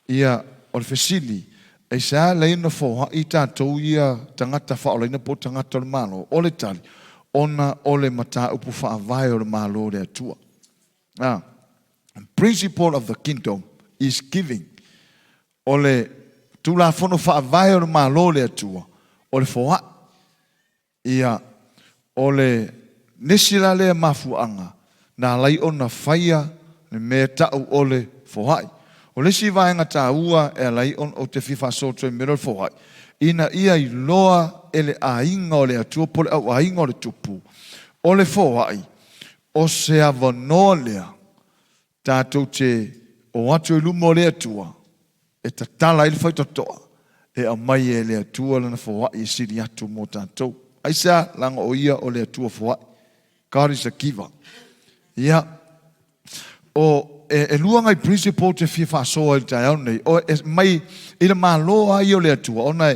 ia o le fesili e sa leina fo ha ita to ia tangata fa o leina po tangata o le malo o le tali ona o le mata upu fa vai o le malo le atua. Principle of the kingdom is giving. O le tula fono fa vai o le malo le atua o le fo ha ia o le nesila le mafuanga na lai ona faia le me tau o le fo hai. O le si vaenga tā ua e lai on o te fifa soto e mero fo hai. Ina ia I loa ele a inga o le atua pole au a inga o le tupu. O le fo hai. O se avanoa lea tātou te o atu I lumo le atua. E ta tala ili fai totoa. E a mai e le atua lana fo hai I siri atu mo tātou. Aisa langa o ia o le atua fo hai. God is a giver. Ia. O e luanga I principle te fifa soa I tai au nei. O mai ila malo ai o le atua. Ona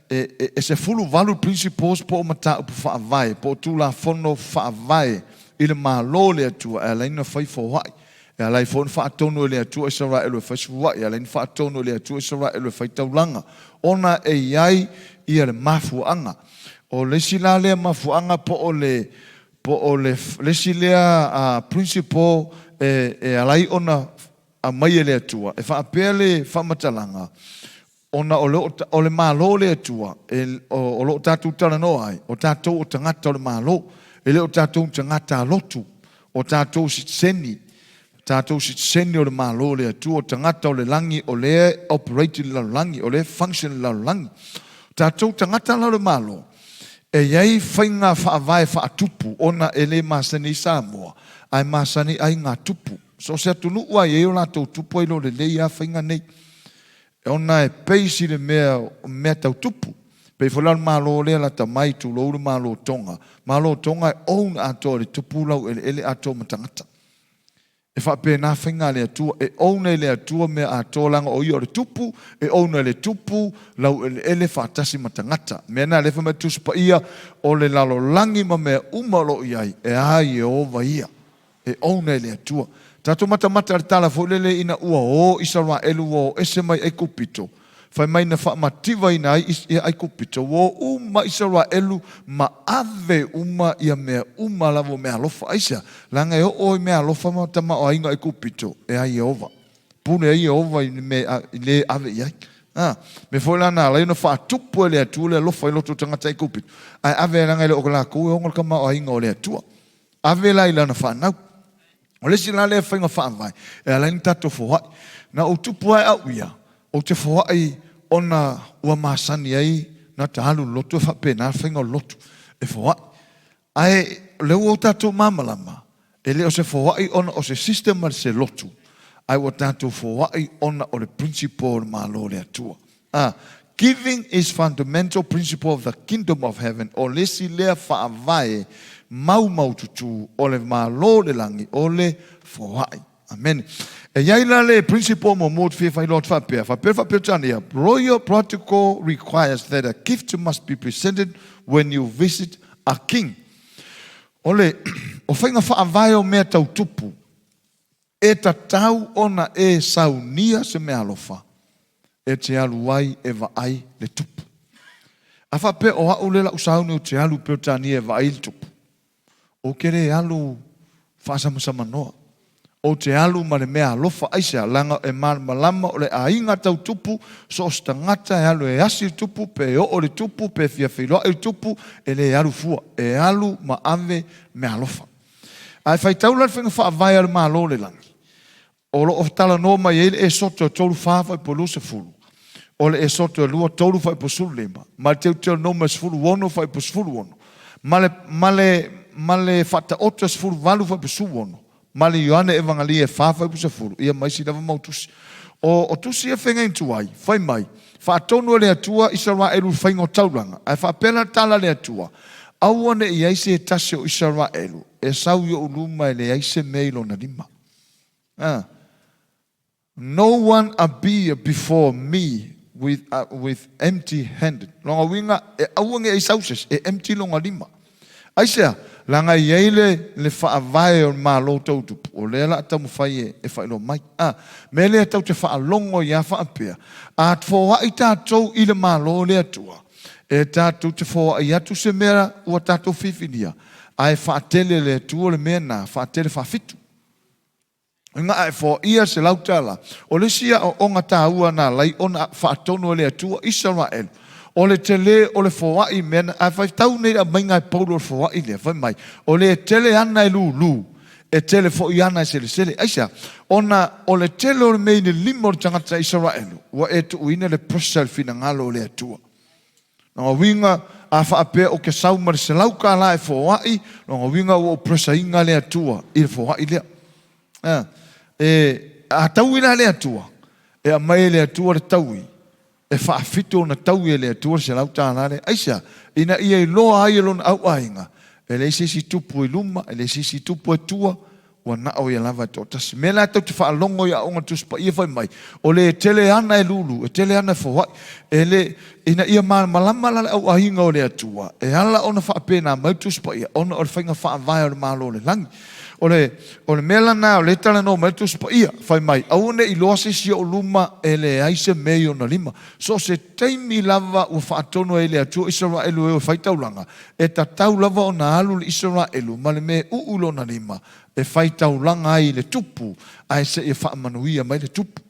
e se fulu valu principles po o mata upu wha vai. Po tu la fono wha vai. Ila malo le atua. E laina fai fo wai. E lai fono wha atonu le atua. E sara elu e fai suwai. E laina wha atonu le atua. E sara elu e fai taulanga. Ona e iai ia le mafuanga. O le sila lea mafuanga po o le silea principle e alai ona a mai le atua. E wha apea le whamatalanga. Ona o le malo le atua. O lo tātou tala noa ai. O tātou o tangata o le malo. E le o tātou tangata lotu. O tātou sitseni. Tātou sitseni o le malo le atua. O tangata o le langi. O le operating la langi. O le function la langi. Tātou tangata la le malo. E iai whainga whaavai whaatupu. Ona e le masani Samoa. Ai masani ai ngā tupu. So se atunu ua e o lātou tupu ai lo le lei a whainga nei. E ona e peisi le mea tau tupu. Pei whalal malo lea la ta mai tu lo malo tonga. Malo tonga e oun ato le tupu lau ele ato matangata. E whape nā whainga le atua. E oun le atua mea ato langa o i o le tupu. E oun le tupu lau ele whaatasi matangata. Mea nā lefa me tuspa ia o le lalo langi ma mea umalo iai. E ai e ova ia. E ouna le atua. Tato mata le tala fo lele ina ua o isarwa elu o ese mai ai kupito. Fai mai na wha mativa ina ai kupito. O uma isarwa elu ma ave uma ia mea uma lavo mea lofa aisa. Langa e o mea lofa ma tama o ainga ai kupito. E ai ova. Pune ai ova i le ave iai. Me foi lana la ina wha tupu le atua le lofa i loto tangata ai kupito. Ai ave langa le o la koe o ngol kama o ainga o le atua. Ave la ilana wha nau. O le sila le whainga whaamai. E alaini tato whawai. Na o tupu ai au ia. O te whawai ona ua masani ai. Na te halu lotu e whape. Na whainga lotu. E whawai. Ai leo o tato mamalama. E leo se whawai ona o se sistema se lotu. Ai o tato whawai ona o le principle malo le atua. Giving is fundamental principle of the kingdom of heaven. O le si lea whaavai. Mau tutu o le malo le langi o le fohai. Amen. E iai la le principle mo mod fia fai lot whapea. Whapea tani ia. Royal protocol requires that a gift must be presented when you visit a king. Ole, o whainga whaavai o mea tau tupu. E ta tau ona e saunia se mea alofa. E te alu wai e vaai le tupu. A whapea o hau lela usauni o te alu peo tani e vaai le tupu. O kere alu whaasamasama noa. O te alu ma le mea alofa aisea langa e malama o le ainga tau tupu so stangata e alu e asi tupu pe o le tupu pe fia whiloa e tupu e le alu fua. E alu ma ave mea alofa. Ai whai taula whenga whaavai alu maa lo le langi. O lo o tala noa mai e soto tolu whaafai po lusa fulu. O le e soto lua tolu whai po sulu lema. Ma teu teo no mas fulu wono whai po sulu wono. Male fata otas fulu valu fa besu wono. Male Ioane evangelia fa besu fulu. Ia mai si lava mautusi. O tusi e whenga intu ai. Fai mai. Fa tonu le atua Israel whaingo taulanga. Ai fa pena tala le atua. Awane i aise e tase o Israel. E sau yo uluma e le aise meilo na lima. No one appear before me with empty handed. Longa winga e awange e sauses e empty longa lima. Aisea, langa iei le whaavae o malo tautupu. O le ala tamu whai e whailo mai. Me le tau te whaalongo ia whaapea. A tfo i tātou i le malo le atua. E tātou te fo i atu se mera ua tātou whiwhinia. Ai whaatele le atua le mea nā, whaatele whaafitu. Nga ai fo ia se lautala. O le sia o onga tāua nā lai ona whaatono le atua Israel. O le tele o le foai mena a fai tau nei a mainga paulo le foai le fai mai. O le tele ana e lu. E tele fo i ana e sele. Aisa, ona o le tele o le mei ni limo le tangata Israel. Wa e tu uina le prosel fina ngalo le atua. Nga winga a whaapea o ke saumare se lauka la e foai. Nga winga o presa inga le atua. I le foai lea. E a tau ina le atua. E a mai le atua le taui. E whaafito na tau e le atua se lau tānare. Aisa, ina ia i loa ai alon au ainga. E le sisi tupu i luma, e le sisi tupu e tua, ua na o ia lava to. Tas me la tau te whaalongo ia onga tuspa ia whai mai. O le tele ana e lulu, e tele ana e whawai. E le, ina ia malama la au ainga o le atua. E ala ona whaapena mai tuspa ia, ona o le whainga whaavai o le malo le langi. O le mela na o le tala no mai tu spa ia fai mai au ne i loa se si o luma e le aise mei o na lima so se teimi lava o whaatono e le atu Israelu e o fai taulanga e ta tau lava o na alu le Israelu ma le me uulo na lima e fai taulanga ai le tupu ai se e whaamanuia mai le tupu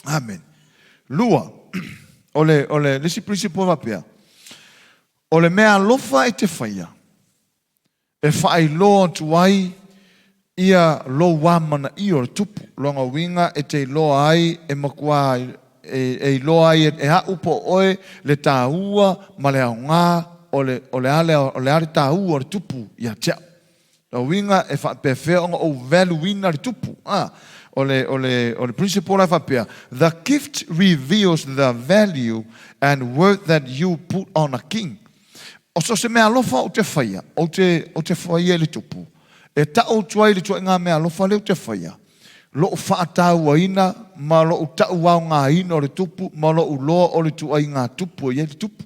amen lua o le lesi principle mapea o le mea lofa e te whaia e whai loa tuai ia lo wamana i o tupu longa winga e te loa ai e makua e loa ai e ha upo oe le tāua ma le aunga o le ale tāua o le tupu ia tia lo winga e fa pefe o value wina le tupu o le principle of apia the gift reveals the value and worth that you put on a king o so se me alofa o te whaia o te whaia le tupu e tau tuai le tuai ngā mea lofa leo te whaia. Lo whaatau ina, ma lo tau wau ngā ina o le tupu, ma lo loa o le tuai ngā tupu, e le tupu.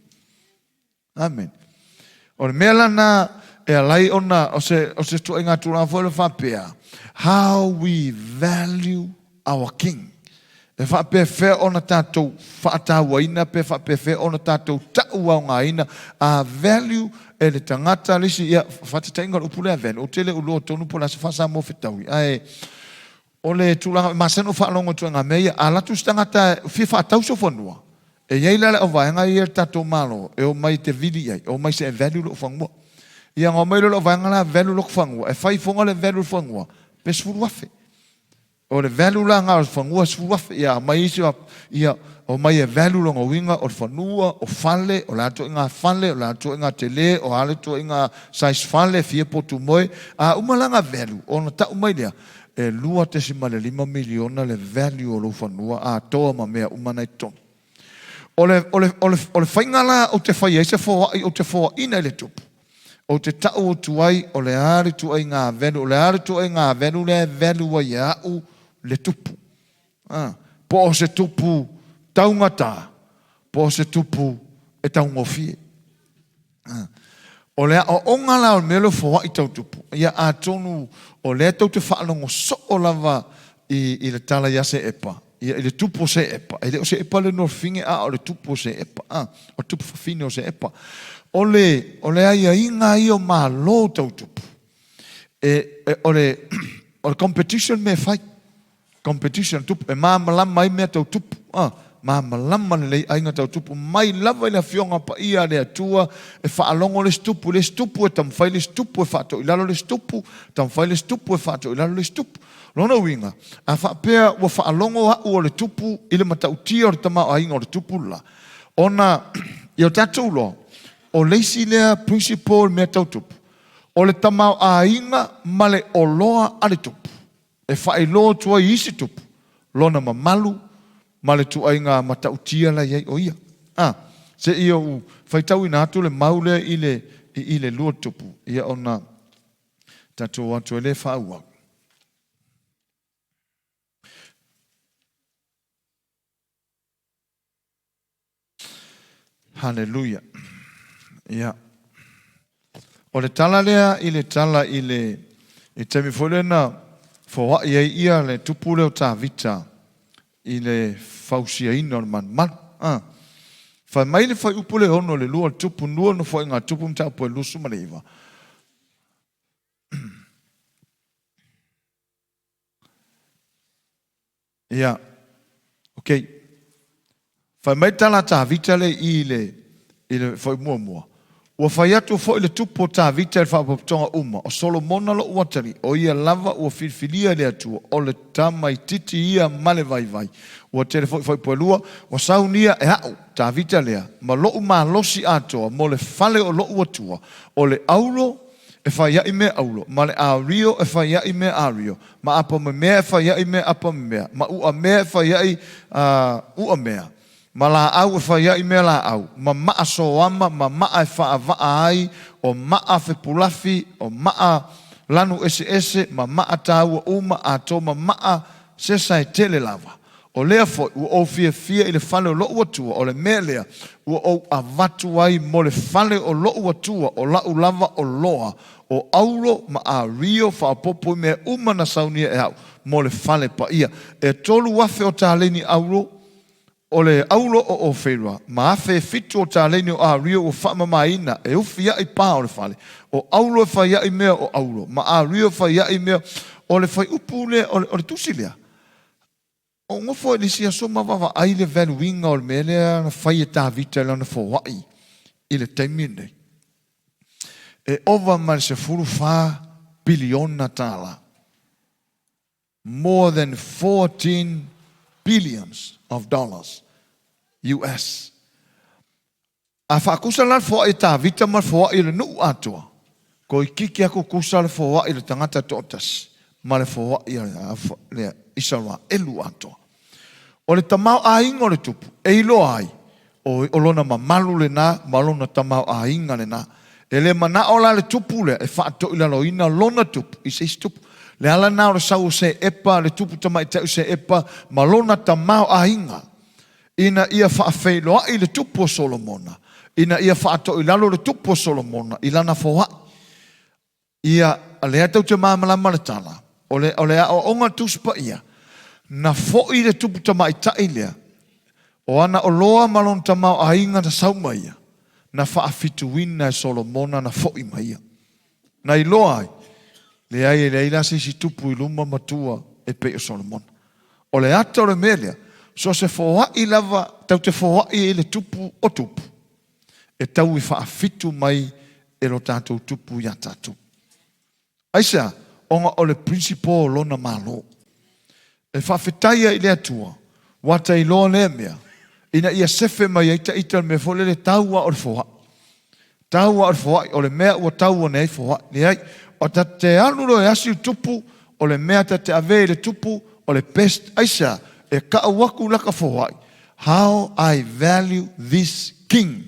Amen. O le mea lana, e alai ona, o se tuai ngā tūrā fo le whapea. How we value our king. E whapea whea ona tātou whaatau ina, pe whapea whea ona tātou tau wau ngā ina, a value e le tangata lisi ia whatatainga upule a venu o tele ulo tonu pola se whasa mo whetaui ai o le tūlanga maseno whaalongo tua ngā mea a latu stangata whia whaatau so whanua e iei lale o vaenga i e tatou malo e o mai te vili ai o mai se e value lo whangua ia ngā mai lo vaenga la value lo whangua e whai fonga le value whangua pe sfuru wafe o le value la ngā whangua sfuru wafe ia mai isi ia o mai e value longa winga o whanua, o whale, o lato inga whale, o lato inga tele, o lato inga size whale, fia potu moe, a umalanga value, o na ta umai lea, e lua te si male 5 miliona le value o lo whanua, a toa ma mea umanai tonu. O le whaingala o te whai eise o te whoa ina le tupu. O te tau o tuai, o le ari tuai ngā value, o le ari tuai ngā value, le value wa iau le tupu. Po o se tupu, taungata, po se tupu e taungofie. O lea o ongala o melo fo i tau tupu. Ia a tonu o lea tau te whaalongo so o lava i le tala ia se epa. Ia i le tupu se epa. I le o se epa le norfinge o le tupu se epa. O tupu whawhine o se epa. O lea ia inga i o maa lo tau tupu. O le competition me fai. Competition tupu. E maa malama mai mea tau tupu. Malama le ainga tau tupu mai lava i le fionga pa ia le atua e whaalongo le stupu e tamwhai le stupu e whaato i lalo le stupu tamwhai le stupu e whaato i lalo le stupu lona winga a whaapea ua whaalongo hau o le tupu i le matau tia o le tamau ainga o le tupu la ona i o tatou lo o leisi lea principle mea tau tupu o le tamau ainga ma le oloa a le tupu e whaelo tua i isi tupu lona mamalu ma le tuaiga matautia la iai o ia. Se ia u faitau ina atu le maule i le lua tupu. Ia ona tatou atu e le whaauau. Hallelujah. Ia. O le tala lea i le tala i temi fole na fōa i ia le tupu leo tā vita i le fausia ina o le man. Whai mai le whai upu le hono le lua tupu nua no whai ngā tupu mta po e lusu ma le iwa. Ia, okay. Whai mai tala tā vita le i le whai mua. Ua whai atu fo i le tupo tā vita le whapatonga uma. O Solomona lo uatari. O ia lava ua filfilia le atua. O le tamai titi ia male vai. Ua tere fo i poelua. Ua saunia e hau tā vita lea. Ma lo uma losi atoa. Mo le fale o lo uatua. O le aulo e whai ai me aulo. Ma le a rio e whai ai me a rio. Ma apa me mea e whai ai me apa me mea. Ma ua mea e whai ai ua mea. Ma la au e whai ai mea la au. Ma maa soama, ma maa e wha vaa ai, o maa whepulafi, o maa lanu ese, ma maa tāua uma ato, ma maa sesa e tele lava. O lea fo, ua o fia i le whale o loo atua, o le mea lea, ua o avatu ai mo le whale o loo atua, o lau lava o loa, o auro ma a rio whaapopo mea uma na saunia e au, mo le whale pa ia. E tolu wafe o tāleni auro, o le aulo o whenua, ma awhe fitu o tā leni o a rio o whamamaina, e uwhia i pā o le whale. O aulo e whaia i mea o aulo, ma a rio whaia i mea o le whai upu le, o le tusilea. O ngofo e lisia so mawawa ai le veluinga o le melea na whai e tā vita le na whawai i le teimine. E ova ma le se furu wha biliona tāla. More than 14 billions of dollars US. A whaakusa lan fōa i tā vita mar fōa i le nuu atua. Ko i kiki ako kusa le fōa i le tangata tōtas. Ma le fōa i le isarwa elu atua. O le tamau a ingo le tupu. E ilo ai. O lona ma malu le nā, ma lona tamau a inga le nā. E le mana ola le tupu le, e whaato i lalo ina lona tupu. I se tupu. Le ala nā o le sau se epa, le tupu tamai tau se epa, ma lona tamau a inga. Ina ia whaafeiloa i le tupu o Solomona. Ina ia whaato i lalo le tupu o Solomona. I lana whoa. Ia, lea tau te māmalama le tala. O le a o onga tuspa ia. Na fo i le tupu tamai tai lea. O ana o loa malon tamau a inga na sauma ia. Na whaafituina e Solomona na fo i maia. Na i loa ai. Le ai e leila se si tupu i luma matua e pe o Solomona. O le ata o le melea. So se fōa i lava, tau te fōa i le tupu o tupu. E tau i whaafitu mai e lo tātou tupu i a tātou. Aisa, onga o le principal lona malo. E whaafetaia i le atua, wata i loa le mea, ina ia sefe mai eita ita me fole le taua o le fōa. Taua o le fōa, o le mea ua taua nei fōa. Ni ai, o ta te anuro e asi tupu, o le mea ta te ave le tupu, o le pest, aisa, e ka waku laka fōai. How I value this king.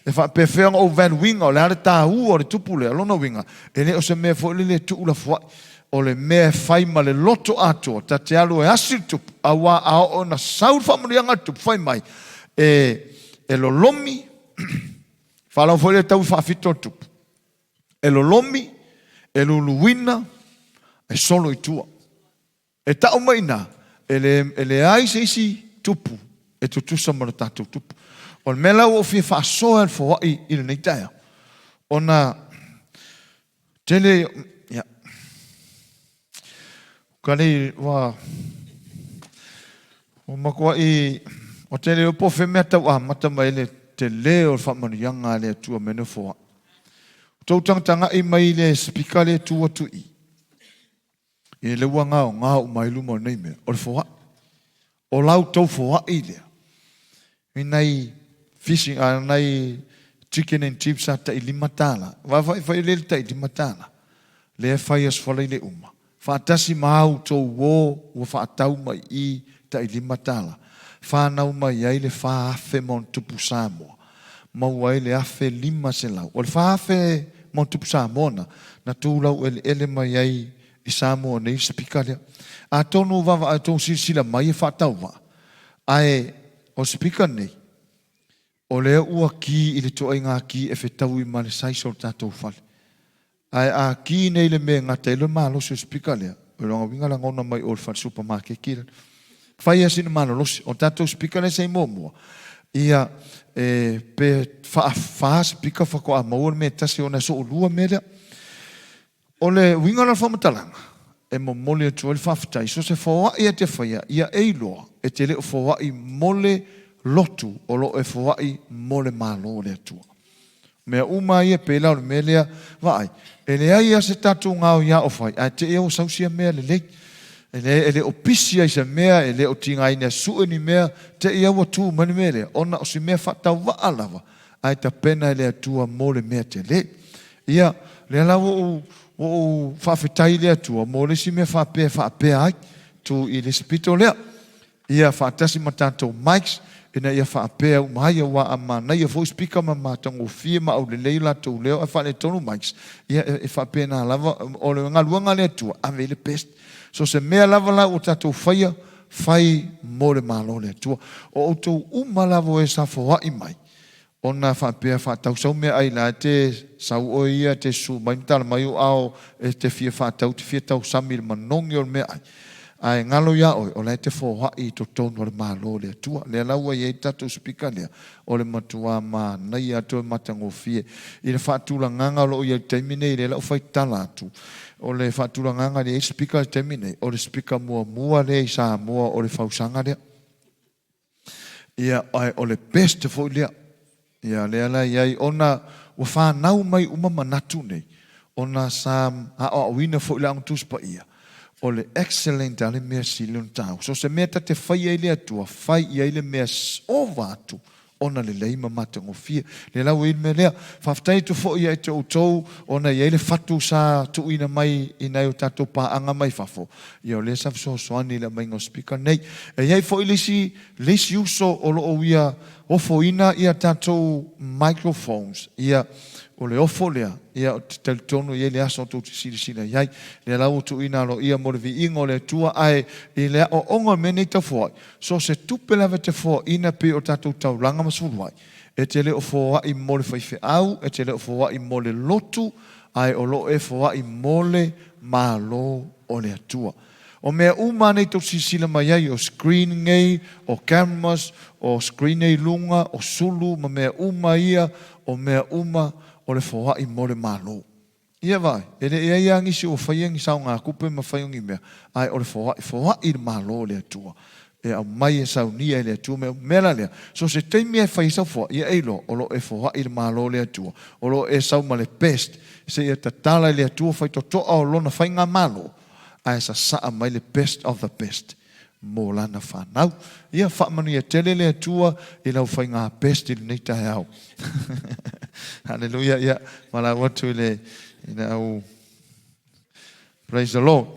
E wha pewhenga o van winga, o le are tā hu o le tupu le alona winga. E ne o se mea fōi le tu ula fōai. O le mea whaima le loto ato, ta te alo e asir tupu, a wā a o na saur whamurianga tupu, whai mai. E lo lomi, whalau fōi le tau whaafito tupu. E lo lomi, e lo luwina, e solo i tua. E tau mai nā, ele ai se isi tupu, e tutusa mara tātou tupu. O le mela o fia whaasoa al fōai i le nei taia. O na tele, ya, kani wa, o makua i, o tele o po whemea tau a mata mai le te leo o whamanianga le atua mene fōa. Tau tangtanga i mai le spika le tua tui. E le ua ngā o mai luma o nei mea. O le fōa. O lau tau fōa i lea. I nei fishing, nei chicken and chips a ta i lima tāna. Wai le ta i lima tāna. Le whai as whalai le uma. Whaatasi mahau tau wō, ua whaatau mai i ta i lima tāna. Whanau mai ai le whaafe mon tupu Samoa. Mau ai le afe lima se lau. O le whaafe mon tupu Samoa na tūlau ele mai ai i Samoa nei sa pikalia. A tonu wawa a tonu sila mai e whaatau wa. Ae o spika nei. O lea ua ki i le toa ngā ki e whetau i male saisol tātou whale. ai a ki nei le me ngata le malo se speaker le o longa winga la ngona mai ol fa supermarket kira fai asin malo los o tato speaker le sei momo ia pe fa speaker fa ko a mo me tasi ona so lua me le ole winga la fa matalanga e mo mole tu el fa ftai so se fo ia te faia ia eilo e te le fo i mole lotu o lo e fo i mole malo le tu me uma ia pe la me le vai ele ai se tatu ngau ia o fai a te e o sausia me le ele o pisia i se mea, ele o tinga ina su ni mea, te ia wa tu mani mele, ona o si mea whata wa alawa, ai ta pena ele atua mole mea te le. Ia, le ala o whawhetai le atua, mole si mea whapea ai, tu i le spito lea. Ia whatasi matatou mics, ina ia whapea umahia wa ama, na ia voice speaker ma matango fie ma au le leila tau leo, a whane tonu mics. Ia e whapea na lava, o le ngaluanga le atua, ave le pest. So se mea lava la o tatou whaia, whai more malo le atua. O outou umalavo e sa whawai mai. Ona whapea whatau sau mea ai la te sau o ia te su mai mtala mai o ao e te fia whatau te fia tau samir manongi o mea ai. Ai ngalo ia oi, o le te whawai to tonu le malo le atua. Le laua i e tatou spika lea, o le matua ma nai atua matango fie. I le whatula ngangalo i e teimine i le lau whai talatu. O le whatulanganga le speaker temine, o le speaker mua le sa mua o le whausanga lea. Ia o le best fo lea. Ia le ala iai ona o whanau mai manatu nei. Ona sa a wina fo lea ang tuspa ia. O le excellent ale mea silion tau. So se mea te whai ai lea tua, whai i ai le mea o vatu. Ona le leima matango fia. Le lau i me lea, whaftai tu fo ia e te outou, ona i le fatu sa tu ina mai ina o tatou paanga mai fafo. Ia o le sa so soani le mai ngo speaker nei. E iai fo i lesi uso o lo o ia ofo ina ia tatou microphones. Ia o le ofo lea, ia o te tonu i le aso tu sila iai. Le lau tu ina lo ia mo le vi ingo le tua ai i le o ongo mene ta fo. So se tupe lava te fo ina pe o tatou tau langa masuluai. E te le o fo i mo le whaife au, e te le o fo i mo le lotu, ai o lo e fo i mo le malo o le atua. O mea umane to sisila mai ai o screening ei, o cameras, o screen ei lunga, o sulu, ma mea uma ia, o mea uma o le fo i mo le malo. Ia vai, ele ia ia ngisi o whaiangi sao ngā kupe ma whaiangi mea, ai o le fo i le malo le atua. E au mai e sau nia le atua mea mela lea. So se teimi e whai sau fo, ia eilo, o lo e fo i le malo le atua. O lo e sau ma le best, se ia tatala le atua whai to toa o lona whai ngā malo. Ai sa saa mai le best of the best. Mō lana whanau. Ia whamanu ia tele le atua, i lau whai ngā best i le neita he au. Hallelujah, ia, mala watu le, au, praise the Lord.